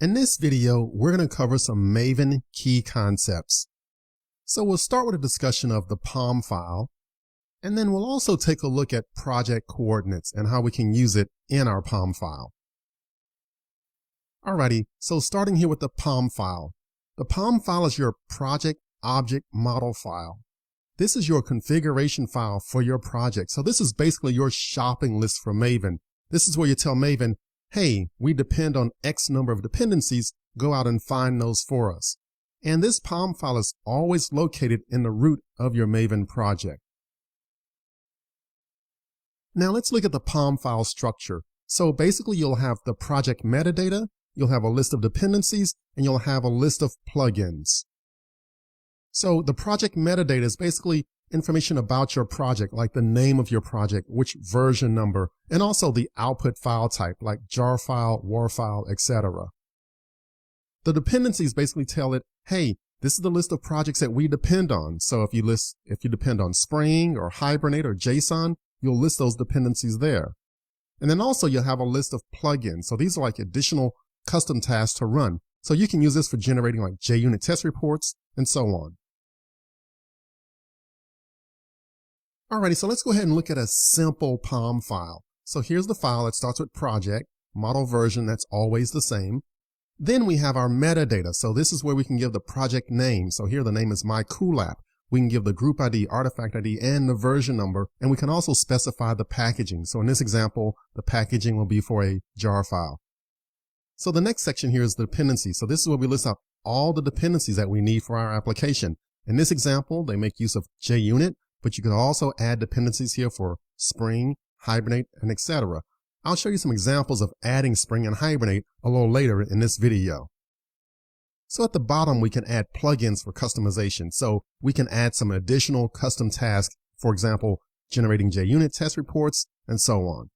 In this video, we're going to cover some Maven Key Concepts. So we'll start with a discussion of the POM file, and then we'll also take a look at project coordinates and how we can use it in our POM file. Alrighty, so starting here with the POM file. The POM file is your project object model file. This is your configuration file for your project. So this is basically your shopping list for Maven. This is where you tell Maven, hey, we depend on X number of dependencies, go out and find those for us. And this POM file is always located in the root of your Maven project. Now let's look at the POM file structure. So basically you'll have the project metadata, you'll have a list of dependencies, and you'll have a list of plugins. So the project metadata is basically information about your project, like the name of your project, which version number, and also the output file type, like jar file, WAR file, etc. The dependencies basically tell it, hey, this is the list of projects that we depend on. So if you depend on Spring or Hibernate or JSON, you'll list those dependencies there. And then also you'll have a list of plugins. So these are like additional custom tasks to run. So you can use this for generating like JUnit test reports and so on. Alrighty, so let's go ahead and look at a simple POM file. So here's the file that starts with project, model version, that's always the same. Then we have our metadata. So this is where we can give the project name. So here the name is My Cool App. We can give the group ID, artifact ID, and the version number. And we can also specify the packaging. So in this example, the packaging will be for a jar file. So the next section here is the dependencies. So this is where we list out all the dependencies that we need for our application. In this example, they make use of JUnit, but you can also add dependencies here for Spring, Hibernate, and etc. I'll show you some examples of adding Spring and Hibernate a little later in this video. So at the bottom, we can add plugins for customization. So we can add some additional custom tasks, for example, generating JUnit test reports and so on.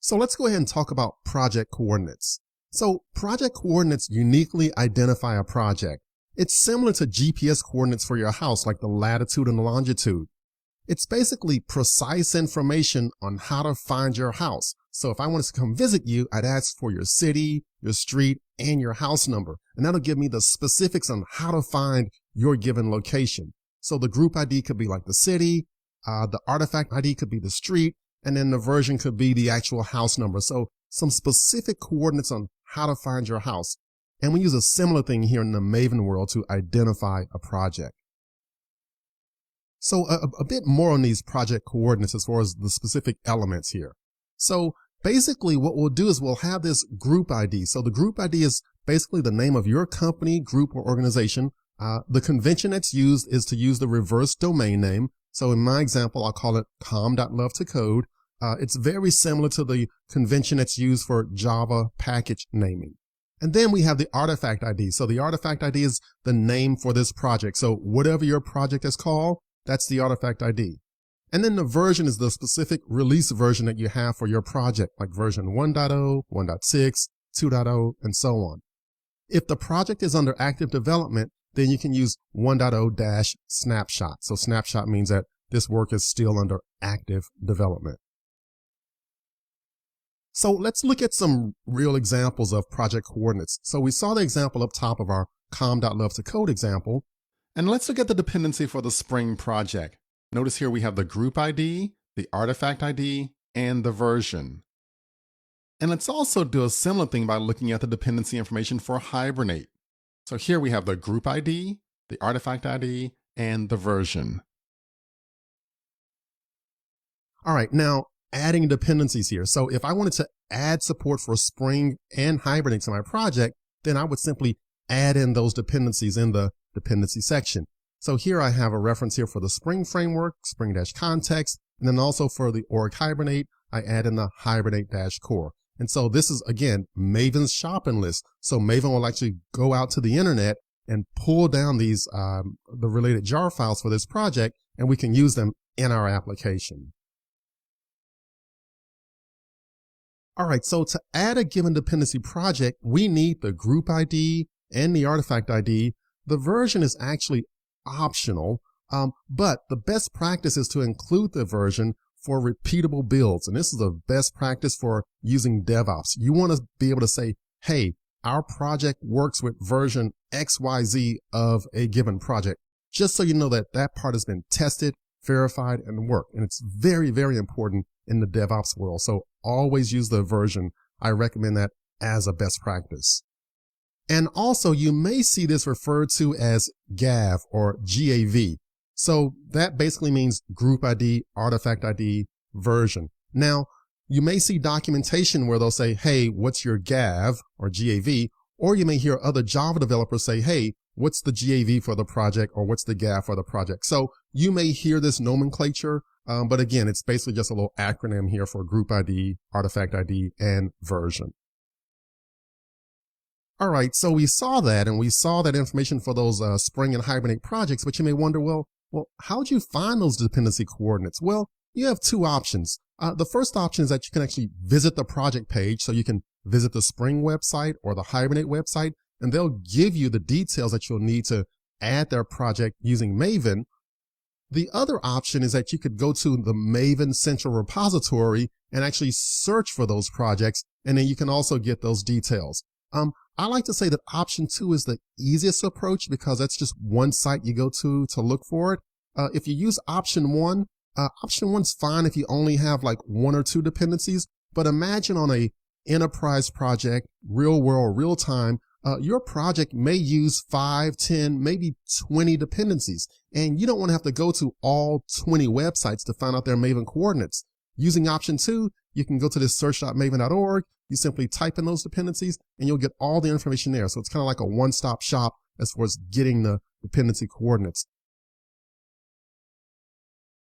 So let's go ahead and talk about project coordinates. So project coordinates uniquely identify a project. It's similar to GPS coordinates for your house, like the latitude and the longitude. It's basically precise information on how to find your house. So if I wanted to come visit you, I'd ask for your city, your street, and your house number. And that'll give me the specifics on how to find your given location. So the group ID could be like the city, the artifact ID could be the street, and then the version could be the actual house number. So some specific coordinates on how to find your house. And we use a similar thing here in the Maven world to identify a project. So a bit more on these project coordinates as far as the specific elements here. So basically what we'll do is we'll have this group ID. So the group ID is basically the name of your company, group, or organization. The convention that's used is to use the reverse domain name. So in my example, I'll call it com.love2code. It's very similar to the convention that's used for Java package naming. And then we have the artifact ID. So the artifact ID is the name for this project. So whatever your project is called, that's the artifact ID. And then the version is the specific release version that you have for your project, like version 1.0, 1.6, 2.0, and so on. If the project is under active development, then you can use 1.0-snapshot. So snapshot means that this work is still under active development. So let's look at some real examples of project coordinates. So we saw the example up top of our com.love2code example. And let's look at the dependency for the Spring project. Notice here we have the group ID, the artifact ID, and the version. And let's also do a similar thing by looking at the dependency information for Hibernate. So here we have the group ID, the artifact ID, and the version. All right, now adding dependencies here. So if I wanted to add support for Spring and Hibernate to my project, then I would simply add in those dependencies in the dependency section. So here I have a reference here for the Spring framework, Spring-context, and then also for the org Hibernate, I add in the Hibernate-core. And so this is, again, Maven's shopping list. So Maven will actually go out to the internet and pull down these, the related jar files for this project, and we can use them in our application. All right, so to add a given dependency project, we need the group ID and the artifact ID. The version is actually optional, but the best practice is to include the version for repeatable builds. And this is the best practice for using DevOps. You want to be able to say, hey, our project works with version XYZ of a given project, just so you know that that part has been tested, verified, and worked. And it's very, very important in the DevOps world. So always use the version. I recommend that as a best practice. And also, you may see this referred to as GAV or GAV. So that basically means group ID, artifact ID, version. Now, you may see documentation where they'll say, hey, what's your GAV or GAV? Or you may hear other Java developers say, hey, what's the GAV for the project or what's the GAV for the project? So you may hear this nomenclature, but again, it's basically just a little acronym here for group ID, artifact ID, and version. All right, so we saw that, and we saw that information for those Spring and Hibernate projects, but you may wonder, well, how'd you find those dependency coordinates? Well, you have two options. The first option is that you can actually visit the project page, so you can visit the Spring website or the Hibernate website, and they'll give you the details that you'll need to add their project using Maven. The other option is that you could go to the Maven Central Repository and actually search for those projects, and then you can also get those details. I like to say that option 2 is the easiest approach because that's just one site you go to look for it. If you use option 1, option 1's fine if you only have like 1 or 2 dependencies, but imagine on a enterprise project, real world, real time, your project may use 5, 10, maybe 20 dependencies, and you don't want to have to go to all 20 websites to find out their Maven coordinates. Using option 2, you can go to this search.maven.org, you simply type in those dependencies, and you'll get all the information there. So it's kind of like a one-stop shop as far as getting the dependency coordinates.